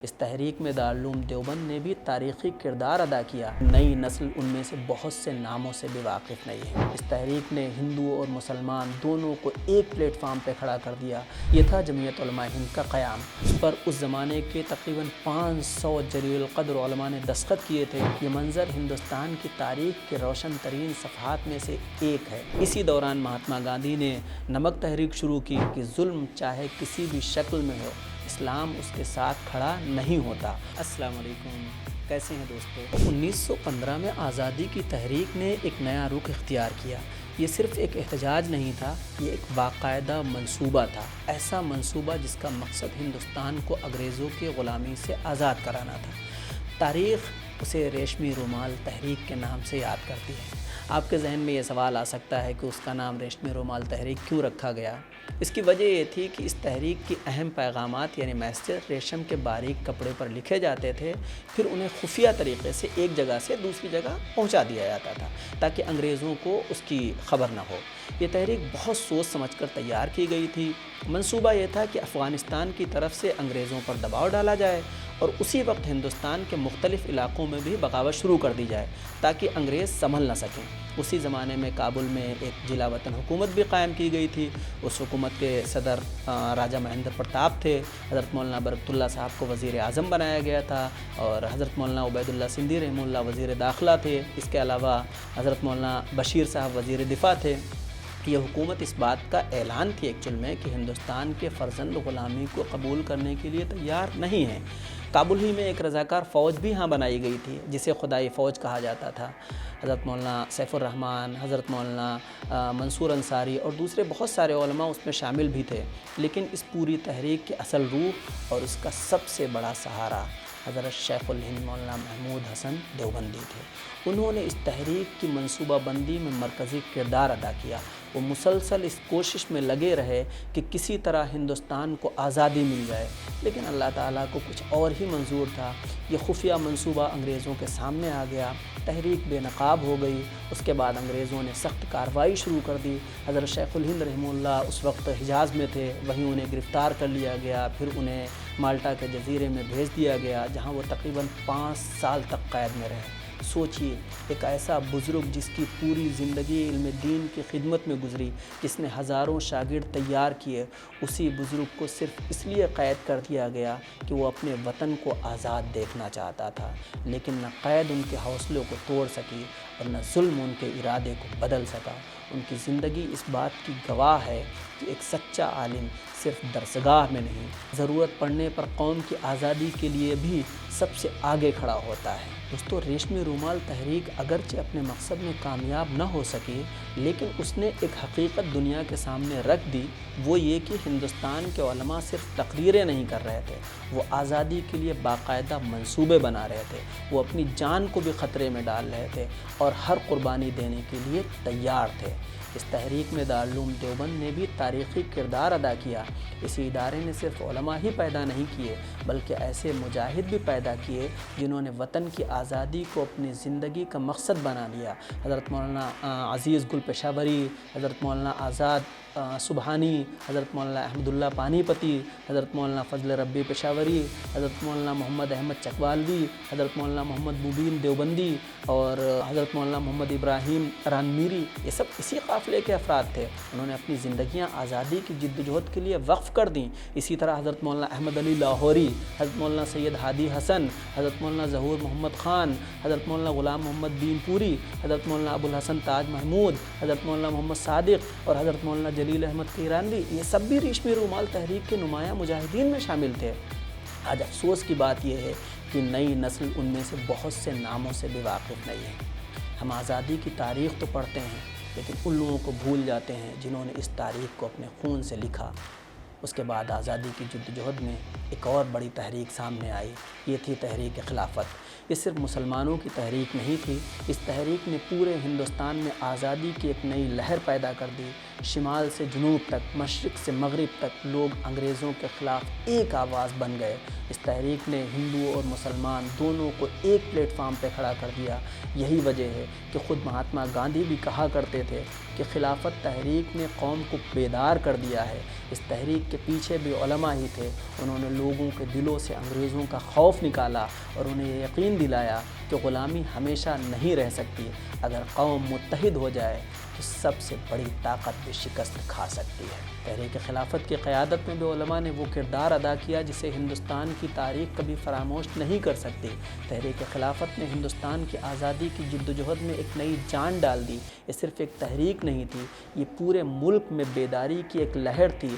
اس تحریک میں دارالعلوم دیوبند نے بھی تاریخی کردار ادا کیا۔ نئی نسل ان میں سے بہت سے ناموں سے بھی واقف نہیں ہے۔ اس تحریک نے ہندو اور مسلمان دونوں کو ایک پلیٹ فارم پہ کھڑا کر دیا۔ یہ تھا جمعیت علماء ہند کا قیام۔ اس پر اس زمانے کے تقریباً 500 جلیل القدر علماء نے دستخط کیے تھے۔ یہ منظر ہندوستان کی تاریخ کے روشن ترین صفحات میں سے ایک ہے۔ اسی دوران مہاتما گاندھی نے نمک تحریک شروع کی کہ ظلم چاہے کسی بھی شکل میں ہو، اسلام اس کے ساتھ کھڑا نہیں ہوتا۔ السلام علیکم، کیسے ہیں دوستو؟ 1915 میں آزادی کی تحریک نے ایک نیا رخ اختیار کیا۔ یہ صرف ایک احتجاج نہیں تھا، یہ ایک باقاعدہ منصوبہ تھا۔ ایسا منصوبہ جس کا مقصد ہندوستان کو انگریزوں کی غلامی سے آزاد کرانا تھا۔ تاریخ اسے ریشمی رومال تحریک کے نام سے یاد کرتی ہے۔ آپ کے ذہن میں یہ سوال آ سکتا ہے کہ اس کا نام ریشمی رومال تحریک کیوں رکھا گیا؟ اس کی وجہ یہ تھی کہ اس تحریک کی اہم پیغامات یعنی میسیج ریشم کے باریک کپڑے پر لکھے جاتے تھے، پھر انہیں خفیہ طریقے سے ایک جگہ سے دوسری جگہ پہنچا دیا جاتا تھا تاکہ انگریزوں کو اس کی خبر نہ ہو۔ یہ تحریک بہت سوچ سمجھ کر تیار کی گئی تھی۔ منصوبہ یہ تھا کہ افغانستان کی طرف سے انگریزوں پر دباؤ ڈالا جائے اور اسی وقت ہندوستان کے مختلف علاقوں میں بھی بغاوت شروع کر دی جائے تاکہ انگریز سنبھل نہ سکیں۔ اسی زمانے میں کابل میں ایک جلا وطن حکومت بھی قائم کی گئی تھی۔ اس حکومت کے صدر راجہ مہندر پرتاپ تھے۔ حضرت مولانا برکت اللہ صاحب کو وزیر اعظم بنایا گیا تھا اور حضرت مولانا عبید اللہ سندھی رحمہ اللہ وزیر داخلہ تھے۔ اس کے علاوہ حضرت مولانا بشیر صاحب وزیر دفاع تھے۔ یہ حکومت اس بات کا اعلان تھی ایکچوئل میں کہ ہندوستان کے فرزند غلامی کو قبول کرنے کے لیے تیار نہیں ہیں۔ کابل ہی میں ایک رضاکار فوج بھی بنائی گئی تھی جسے خدائی فوج کہا جاتا تھا۔ حضرت مولانا سیف الرحمن، حضرت مولانا منصور انصاری اور دوسرے بہت سارے علماء اس میں شامل بھی تھے، لیکن اس پوری تحریک کی اصل روح اور اس کا سب سے بڑا سہارا حضرت شیخ الہند مولانا محمود حسن دیوبندی تھے۔ انہوں نے اس تحریک کی منصوبہ بندی میں مرکزی کردار ادا کیا۔ وہ مسلسل اس کوشش میں لگے رہے کہ کسی طرح ہندوستان کو آزادی مل جائے، لیکن اللہ تعالیٰ کو کچھ اور ہی منظور تھا۔ یہ خفیہ منصوبہ انگریزوں کے سامنے آ گیا، تحریک بے نقاب ہو گئی۔ اس کے بعد انگریزوں نے سخت کارروائی شروع کر دی۔ حضرت شیخ الہند رحمہ اللہ اس وقت حجاز میں تھے، وہیں انہیں گرفتار کر لیا گیا، پھر انہیں مالٹا کے جزیرے میں بھیج دیا گیا جہاں وہ تقریباً 5 سال تک قید میں رہے۔ سوچئے، ایک ایسا بزرگ جس کی پوری زندگی علم دین کی خدمت میں گزری، جس نے ہزاروں شاگرد تیار کیے، اسی بزرگ کو صرف اس لیے قید کر دیا گیا کہ وہ اپنے وطن کو آزاد دیکھنا چاہتا تھا، لیکن نہ قید ان کے حوصلوں کو توڑ سکی اور نہ ظلم ان کے ارادے کو بدل سکا۔ ان کی زندگی اس بات کی گواہ ہے کہ ایک سچا عالم صرف درسگاہ میں نہیں، ضرورت پڑنے پر قوم کی آزادی کے لیے بھی سب سے آگے کھڑا ہوتا ہے۔ دوستو، ریشمی رومال تحریک اگرچہ اپنے مقصد میں کامیاب نہ ہو سکی، لیکن اس نے ایک حقیقت دنیا کے سامنے رکھ دی، وہ یہ کہ ہندوستان کے علماء صرف تقریریں نہیں کر رہے تھے، وہ آزادی کے لیے باقاعدہ منصوبے بنا رہے تھے، وہ اپنی جان کو بھی خطرے میں ڈال رہے تھے اور ہر قربانی دینے کے لیے تیار تھے۔ اس تحریک میں دارالعلوم دیوبند نے بھی تاریخی کردار ادا کیا۔ اسی ادارے نے صرف علماء ہی پیدا نہیں کیے بلکہ ایسے مجاہد بھی پیدا کیے جنہوں نے وطن کی آزادی کو اپنی زندگی کا مقصد بنا لیا۔ حضرت مولانا عزیز گل پشاوری، حضرت مولانا آزاد سبحانی، حضرت مولانا احمد اللہ پانی پتی، حضرت مولانا فضل ربی پشاوری، حضرت مولانا محمد احمد چکوالوی، حضرت مولانا محمد مبین دیوبندی اور حضرت مولانا محمد ابراہیم رانمیری، یہ سب اسی قافلے کے افراد تھے۔ انہوں نے اپنی زندگیاں آزادی کی جد و جہد کے لیے وقف کر دیں۔ اسی طرح حضرت مولانا احمد علی لاہوری، حضرت مولانا سید ہادی حسن، حضرت مولانا ظہور محمد خان، حضرت مولانا غلام محمد بین پوری، حضرت مولانا ابو الحسن تاج محمود، حضرت مولانا محمد صادق اور حضرت مولانا جلیل احمد کیرانوی، یہ سب بھی ریشمی رومال تحریک کے نمایاں مجاہدین میں شامل تھے۔ آج افسوس کی بات یہ ہے کہ نئی نسل ان میں سے بہت سے ناموں سے بھی واقف نہیں ہے۔ ہم آزادی کی تاریخ تو پڑھتے ہیں، لیکن ان لوگوں کو بھول جاتے ہیں جنہوں نے اس تاریخ کو اپنے خون سے لکھا۔ اس کے بعد آزادی کی جدوجہد میں ایک اور بڑی تحریک سامنے آئی، یہ تھی تحریک خلافت۔ یہ صرف مسلمانوں کی تحریک نہیں تھی، اس تحریک نے پورے ہندوستان میں آزادی کی ایک نئی لہر پیدا کر دی۔ شمال سے جنوب تک، مشرق سے مغرب تک لوگ انگریزوں کے خلاف ایک آواز بن گئے۔ اس تحریک نے ہندو اور مسلمان دونوں کو ایک پلیٹ فارم پہ کھڑا کر دیا۔ یہی وجہ ہے کہ خود مہاتما گاندھی بھی کہا کرتے تھے کہ کہ خلافت تحریک نے قوم کو بیدار کر دیا ہے۔ اس تحریک کے پیچھے بھی علماء ہی تھے۔ انہوں نے لوگوں کے دلوں سے انگریزوں کا خوف نکالا اور انہیں یہ یقین دلایا کہ غلامی ہمیشہ نہیں رہ سکتی۔ اگر قوم متحد ہو جائے تو سب سے بڑی طاقت بھی شکست کھا سکتی ہے۔ تحریک خلافت کی قیادت میں بھی علماء نے وہ کردار ادا کیا جسے ہندوستان کی تاریخ کبھی فراموش نہیں کر سکتی۔ تحریک خلافت نے ہندوستان کی آزادی کی جدوجہد میں ایک نئی جان ڈال دی۔ یہ صرف ایک تحریک نہیں تھی، یہ پورے ملک میں بیداری کی ایک لہر تھی۔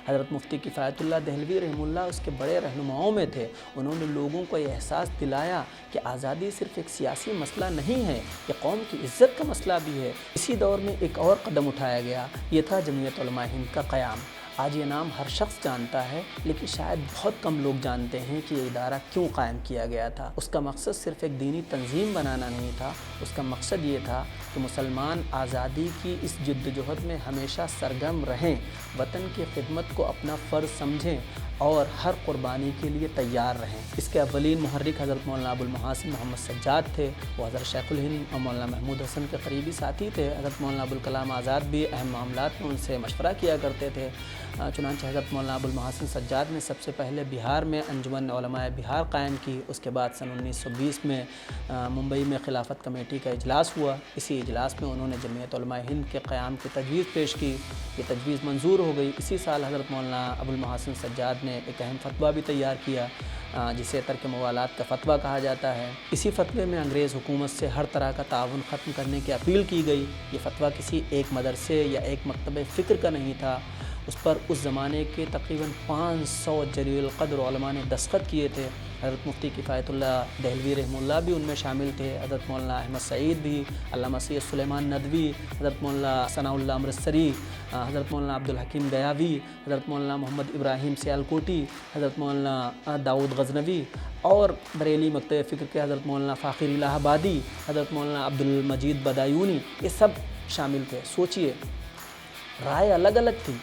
حضرت مفتی کفایت اللہ دہلوی رحمہ اللہ اس کے بڑے رہنماؤں میں تھے۔ انہوں نے لوگوں کو یہ احساس دلایا کہ آزادی صرف ایک سیاسی مسئلہ نہیں ہے، یہ قوم کی عزت کا مسئلہ بھی ہے۔ اسی دور میں ایک اور قدم اٹھایا گیا، یہ تھا جمعیت علماء ہند کا قیام۔ آج یہ نام ہر شخص جانتا ہے، لیکن شاید بہت کم لوگ جانتے ہیں کہ یہ ادارہ کیوں قائم کیا گیا تھا۔ اس کا مقصد صرف ایک دینی تنظیم بنانا نہیں تھا، اس کا مقصد یہ تھا کہ مسلمان آزادی کی اس جدوجہد میں ہمیشہ سرگرم رہیں، وطن کی خدمت کو اپنا فرض سمجھیں اور ہر قربانی کے لیے تیار رہیں۔ اس کے اولین محرک حضرت مولانا ابو المحاسن محمد سجاد تھے۔ وہ حضرت شیخ الہند اور مولانا محمود حسن کے قریبی ساتھی تھے۔ حضرت مولانا ابوالکلام آزاد بھی اہم معاملات میں ان سے مشورہ کیا کرتے تھے۔ چنانچہ حضرت مولانا ابو المحاسن سجاد نے سب سے پہلے بہار میں انجمن علماء بہار قائم کی۔ اس کے بعد سن 1920 میں ممبئی میں خلافت کمیٹی کا اجلاس ہوا۔ اسی اجلاس میں انہوں نے جمعیت علماء ہند کے قیام کی تجویز پیش کی۔ یہ تجویز منظور ہو گئی۔ اسی سال حضرت مولانا ابو المحاسن سجاد نے ایک اہم فتویٰ بھی تیار کیا جسے ترک موالات کا فتویٰ کہا جاتا ہے۔ اسی فتوے میں انگریز حکومت سے ہر طرح کا تعاون ختم کرنے کی اپیل کی گئی۔ یہ فتویٰ کسی ایک مدرسے یا ایک مکتبہ فکر کا نہیں تھا، اس پر اس زمانے کے تقریباً 500 جلیل القدر علماء نے دستخط کیے تھے۔ حضرت مفتی کفایت اللہ دہلوی رحمہ اللہ بھی ان میں شامل تھے، حضرت مولانا احمد سعید بھی، علامہ سید سلیمان ندوی، حضرت مولانا ثناء اللہ امرتسری، حضرت مولانا عبدالحکیم گیاوی، حضرت مولانا محمد ابراہیم سیالکوٹی، حضرت مولانا داؤد غزنوی اور بریلی مکتبہ فکر کے حضرت مولانا فاخر الہ آبادی، حضرت مولانا عبدالمجید بدایونی، یہ سب شامل تھے۔ سوچئے، رائے الگ الگ تھی،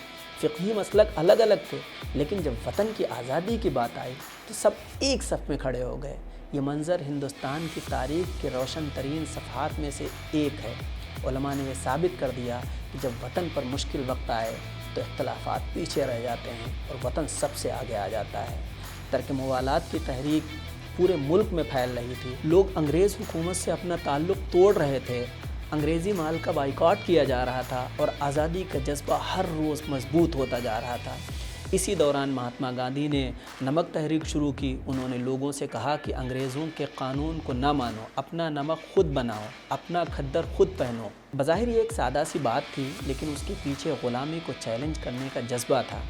فقہی مسلک الگ الگ تھے، لیکن جب وطن کی آزادی کی بات آئی تو سب ایک صف میں کھڑے ہو گئے۔ یہ منظر ہندوستان کی تاریخ کے روشن ترین صفحات میں سے ایک ہے۔ علماء نے یہ ثابت کر دیا کہ جب وطن پر مشکل وقت آئے تو اختلافات پیچھے رہ جاتے ہیں اور وطن سب سے آگے آ جاتا ہے۔ ترک موالات کی تحریک پورے ملک میں پھیل رہی تھی۔ لوگ انگریز حکومت سے اپنا تعلق توڑ رہے تھے، انگریزی مال کا بائیکاٹ کیا جا رہا تھا اور آزادی کا جذبہ ہر روز مضبوط ہوتا جا رہا تھا۔ اسی دوران مہاتما گاندھی نے نمک تحریک شروع کی۔ انہوں نے لوگوں سے کہا کہ انگریزوں کے قانون کو نہ مانو، اپنا نمک خود بناؤ، اپنا کھدر خود پہنو۔ بظاہر یہ ایک سادہ سی بات تھی، لیکن اس کے پیچھے غلامی کو چیلنج کرنے کا جذبہ تھا۔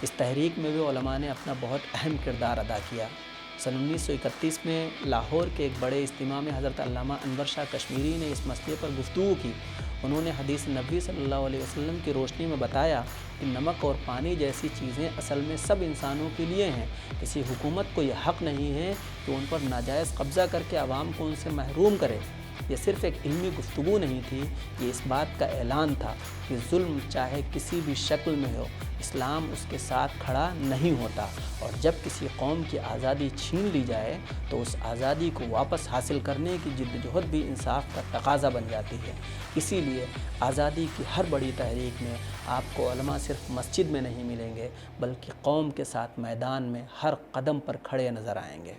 اس تحریک میں بھی علماء نے اپنا بہت اہم کردار ادا کیا۔ سن 1931 میں لاہور کے ایک بڑے اجتماع میں حضرت علامہ انور شاہ کشمیری نے اس مسئلے پر گفتگو کی۔ انہوں نے حدیث نبوی صلی اللہ علیہ وسلم کی روشنی میں بتایا کہ نمک اور پانی جیسی چیزیں اصل میں سب انسانوں کے لیے ہیں۔ کسی حکومت کو یہ حق نہیں ہے کہ ان پر ناجائز قبضہ کر کے عوام کو ان سے محروم کرے۔ یہ صرف ایک علمی گفتگو نہیں تھی، یہ اس بات کا اعلان تھا کہ ظلم چاہے کسی بھی شکل میں ہو، اسلام اس کے ساتھ کھڑا نہیں ہوتا، اور جب کسی قوم کی آزادی چھین لی جائے تو اس آزادی کو واپس حاصل کرنے کی جدوجہد بھی انصاف کا تقاضا بن جاتی ہے۔ اسی لیے آزادی کی ہر بڑی تحریک میں آپ کو علماء صرف مسجد میں نہیں ملیں گے، بلکہ قوم کے ساتھ میدان میں ہر قدم پر کھڑے نظر آئیں گے۔